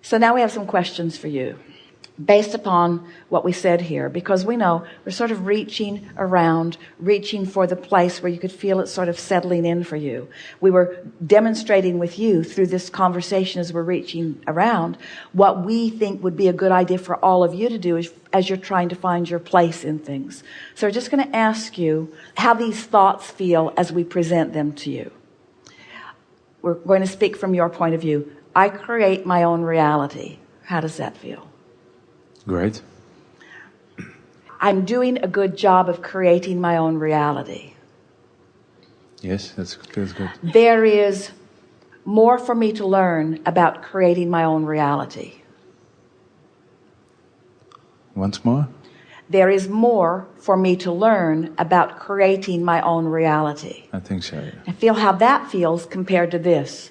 So now we have some questions for you based upon what we said here, because we know we're sort of reaching around, reaching for the place where you could feel it sort of settling in for you. We were demonstrating with you through this conversation as we're reaching around what we think would be a good idea for all of you to do as you're trying to find your place in things. So we're just going to ask you how these thoughts feel as we present them to you. We're going to speak from your point of view. I create my own reality. How does that feel? Great. I'm doing a good job of creating my own reality. Yes, that's good. There is more for me to learn about creating my own reality. Once more? There is more for me to learn about creating my own reality. I think so, yeah. I feel how that feels compared to this.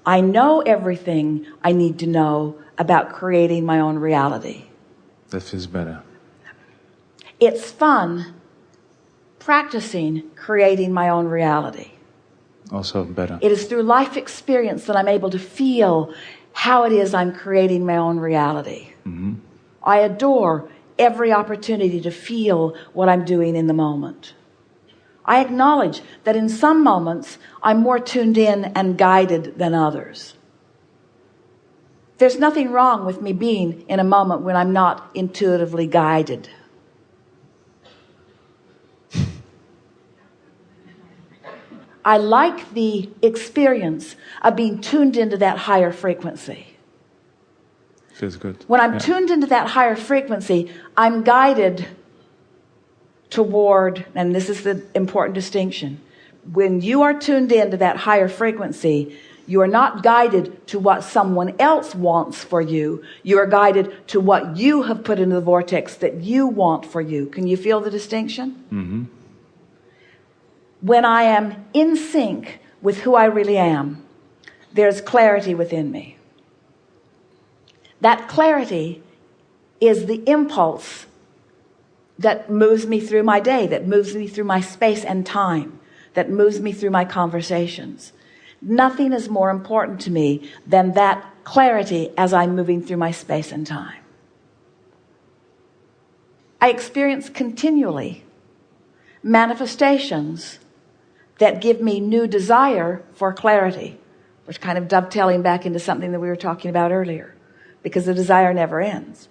I know everything I need to know about creating my own reality. That feels better. It's fun practicing creating my own reality. Also better. It is through life experience that I'm able to feel how it is I'm creating my own reality. Mm-hmm. I adore every opportunity to feel what I'm doing in the moment. I acknowledge that in some moments I'm more tuned in and guided than others. There's nothing wrong with me being in a moment when I'm not intuitively guided. I like the experience of being tuned into that higher frequency. Feels good. When I'm tuned into that higher frequency, I'm guided toward, and this is the important distinction, when you are tuned into that higher frequency, you are not guided to what someone else wants for you. You are guided to what you have put into the vortex that you want for you. Can you feel the distinction? Mm-hmm. When I am in sync with who I really am, there's clarity within me. That clarity is the impulse that moves me through my day, that moves me through my space and time, that moves me through my conversations. Nothing is more important to me than that clarity as I'm moving through my space and time. I experience continually manifestations that give me new desire for clarity, which kind of dovetailing back into something that we were talking about earlier, because the desire never ends.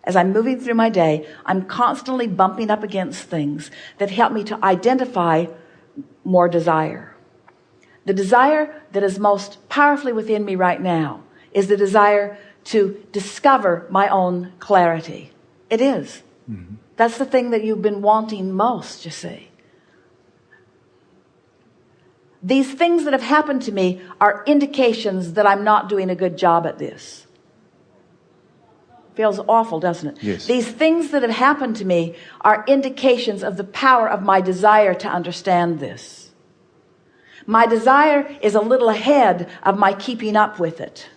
As I'm moving through my day, I'm constantly bumping up against things that help me to identify more desire. The desire that is most powerfully within me right now is the desire to discover my own clarity. It is. Mm-hmm. That's the thing that you've been wanting most, you see. These things that have happened to me are indications that I'm not doing a good job at this. Feels awful, doesn't it? Yes. These things that have happened to me are indications of the power of my desire to understand this. My desire is a little ahead of my keeping up with it.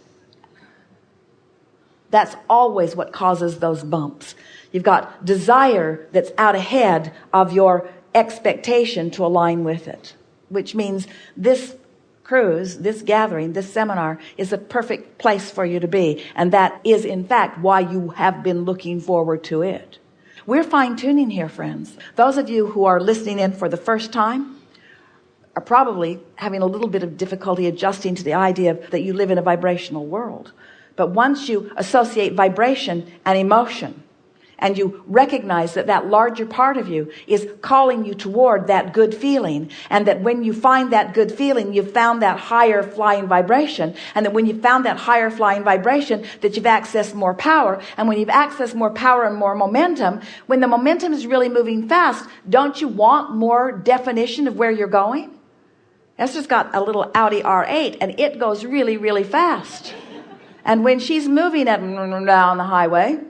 That's always what causes those bumps. You've got desire that's out ahead of your expectation to align with it, which means this cruise, this gathering, this seminar is a perfect place for you to be. And that is, in fact, why you have been looking forward to it. We're fine-tuning here, friends. Those of you who are listening in for the first time are probably having a little bit of difficulty adjusting to the idea that you live in a vibrational world. But once you associate vibration and emotion, and you recognize that that larger part of you is calling you toward that good feeling, and that when you find that good feeling, you've found that higher flying vibration, and that when you've found that higher flying vibration, that you've accessed more power, and when you've accessed more power and more momentum, when the momentum is really moving fast, don't you want more definition of where you're going? Esther's got a little Audi R8, and it goes really, really fast. And when she's moving it down the highway,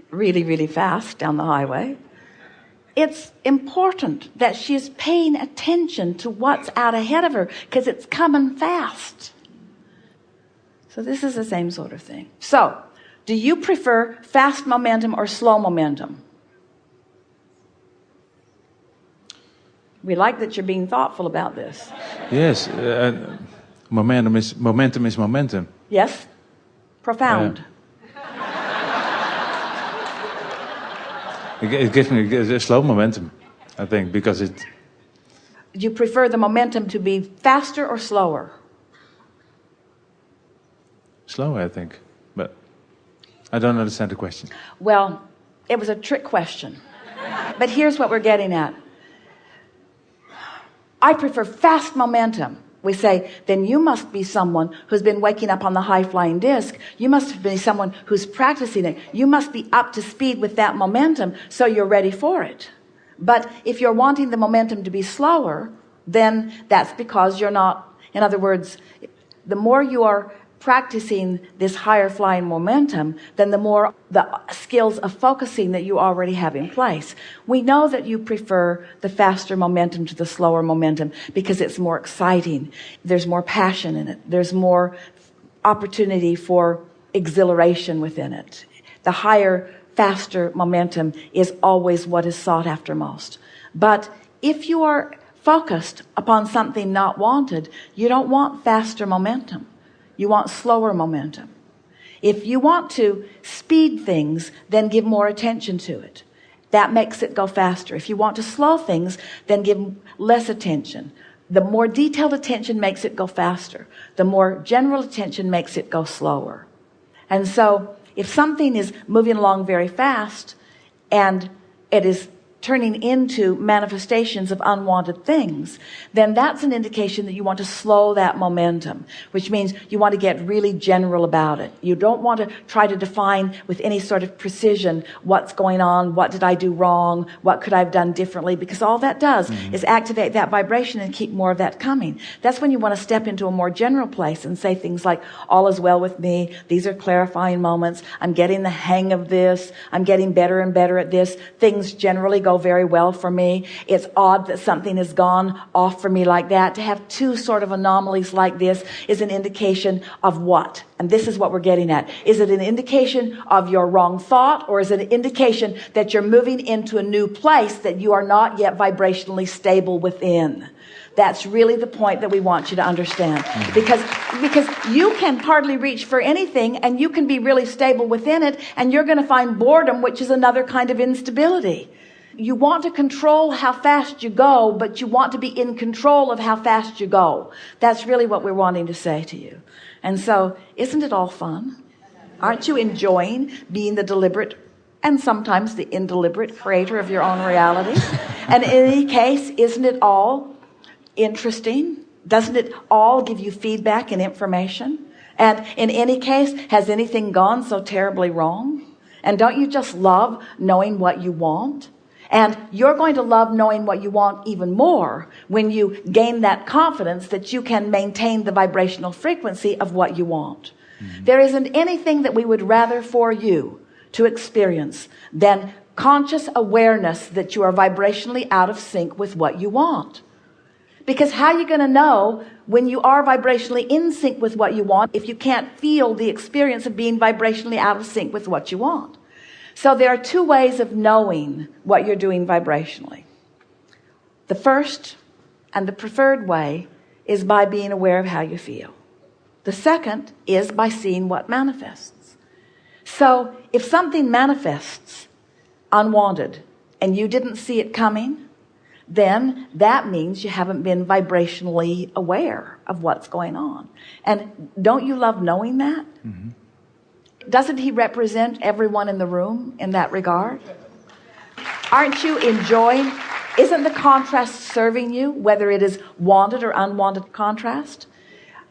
really, really fast down the highway, it's important that she's paying attention to what's out ahead of her, because it's coming fast. So this is the same sort of thing. So, do you prefer fast momentum or slow momentum? We like that you're being thoughtful about this. Yes, momentum is momentum. Yes? Profound. It gives me a slow momentum, I think, because it... Do you prefer the momentum to be faster or slower? Slower, I think, but I don't understand the question. Well, it was a trick question. But here's what we're getting at. I prefer fast momentum. We say, then you must be someone who's been waking up on the high-flying disc. You must be someone who's practicing it. You must be up to speed with that momentum so you're ready for it. But if you're wanting the momentum to be slower, then that's because you're not. In other words, the more you are practicing this higher flying momentum, then the more the skills of focusing that you already have in place. We know that you prefer the faster momentum to the slower momentum because it's more exciting. There's more passion in it. There's more opportunity for exhilaration within it. The higher, faster momentum is always what is sought after most. But if you are focused upon something not wanted, you don't want faster momentum. You want slower momentum. If you want to speed things, then give more attention to it. That makes it go faster. If you want to slow things, then give less attention. The more detailed attention makes it go faster. The more general attention makes it go slower. And so if something is moving along very fast and it is turning into manifestations of unwanted things, then that's an indication that you want to slow that momentum, which means you want to get really general about it. You don't want to try to define with any sort of precision what's going on, what did I do wrong, what could I have done differently, because all that does is activate that vibration and keep more of that coming. That's when you want to step into a more general place and say things like, all is well with me, these are clarifying moments, I'm getting the hang of this, I'm getting better and better at this, things generally go very well for me. It's odd that something has gone off for me like that. To have two sort of anomalies like this is an indication of what? And this is what we're getting at. Is it an indication of your wrong thought, or is it an indication that you're moving into a new place that you are not yet vibrationally stable within? That's really the point that we want you to understand. Because you can hardly reach for anything, and you can be really stable within it, and you're going to find boredom, which is another kind of instability. You want to control how fast you go, but you want to be in control of how fast you go. That's really what we're wanting to say to you. And so, isn't it all fun? Aren't you enjoying being the deliberate and sometimes the indeliberate creator of your own reality? And in any case, isn't it all interesting? Doesn't it all give you feedback and information? And in any case, has anything gone so terribly wrong? And don't you just love knowing what you want? And you're going to love knowing what you want even more when you gain that confidence that you can maintain the vibrational frequency of what you want. There isn't anything that we would rather for you to experience than conscious awareness that you are vibrationally out of sync with what you want. Because how are you going to know when you are vibrationally in sync with what you want if you can't feel the experience of being vibrationally out of sync with what you want? So there are two ways of knowing what you're doing vibrationally. The first and the preferred way is by being aware of how you feel. The second is by seeing what manifests. So if something manifests unwanted and you didn't see it coming, then that means you haven't been vibrationally aware of what's going on. And don't you love knowing that? Mm-hmm. Doesn't he represent everyone in the room in that regard? Aren't you enjoying? Isn't the contrast serving you, whether it is wanted or unwanted contrast?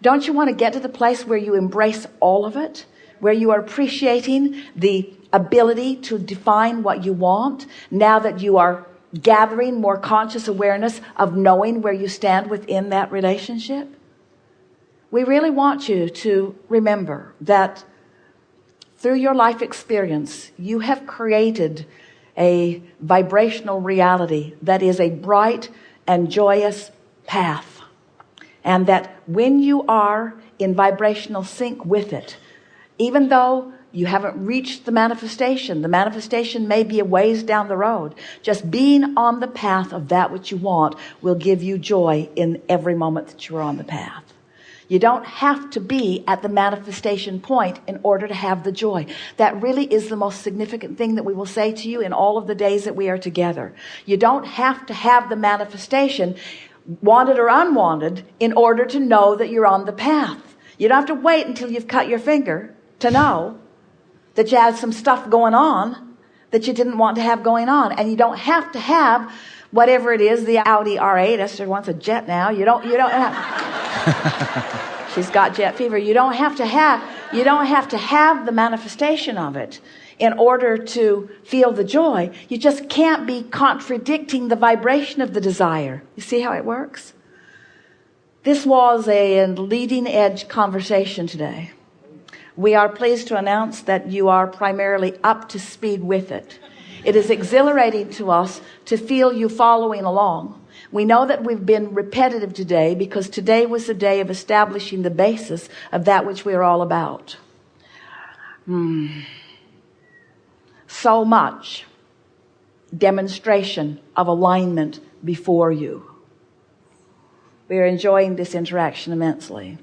Don't you want to get to the place where you embrace all of it, where you are appreciating the ability to define what you want now that you are gathering more conscious awareness of knowing where you stand within that relationship? We really want you to remember that through your life experience, you have created a vibrational reality that is a bright and joyous path. And that when you are in vibrational sync with it, even though You haven't reached the manifestation. The manifestation may be a ways down the road. Just being on the path of that which you want will give you joy in every moment that you're on the path. You don't have to be at the manifestation point in order to have the joy. That really is the most significant thing that we will say to you in all of the days that we are together. You don't have to have the manifestation, wanted or unwanted, in order to know that you're on the path. You don't have to wait until you've cut your finger to know that you have some stuff going on that you didn't want to have going on. And you don't have to have whatever it is, the Audi R8. Esther wants a jet now. You don't have, she's got jet fever. You don't have to have the manifestation of it in order to feel the joy. You just can't be contradicting the vibration of the desire. You see how it works? This was a leading edge conversation today. We are pleased to announce that you are primarily up to speed with it. It is exhilarating to us to feel you following along. We know that we've been repetitive today because today was the day of establishing the basis of that which we are all about. So much demonstration of alignment before you. We are enjoying this interaction immensely,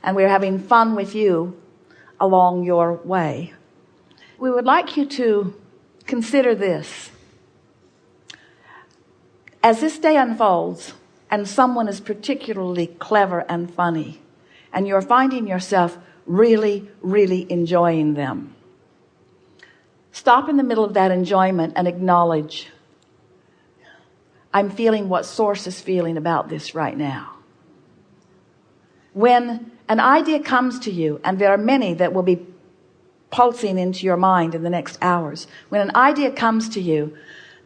and we're having fun with you along your way. We would like you to consider this. As this day unfolds and someone is particularly clever and funny and you're finding yourself really, really enjoying them, stop in the middle of that enjoyment and acknowledge, I'm feeling what Source is feeling about this right now. When an idea comes to you, and there are many that will be pulsing into your mind in the next hours, when an idea comes to you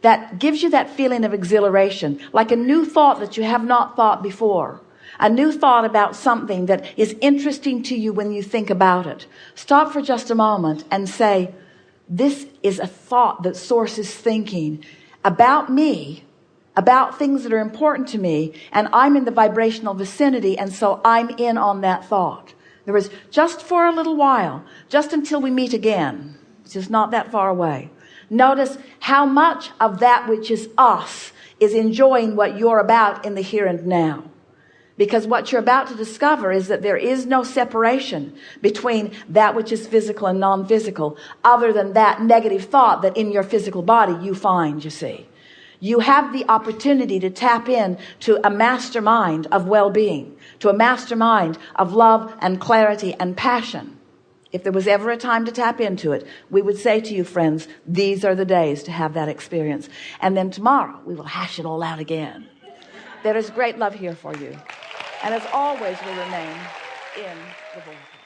that gives you that feeling of exhilaration, like a new thought that you have not thought before, a new thought about something that is interesting to you when you think about it, stop for just a moment and say, this is a thought that Source is thinking about me, about things that are important to me, and I'm in the vibrational vicinity, and so I'm in on that thought. There is just for a little while, just until we meet again, which is not that far away. Notice how much of that which is us is enjoying what you're about in the here and now. Because what you're about to discover is that there is no separation between that which is physical and non-physical, other than that negative thought that in your physical body you find, you see. You have the opportunity to tap in to a mastermind of well-being, to a mastermind of love and clarity and passion. If there was ever a time to tap into it, we would say to you, friends, these are the days to have that experience. And then tomorrow we will hash it all out again. There is great love here for you. And as always, we remain in the vortex.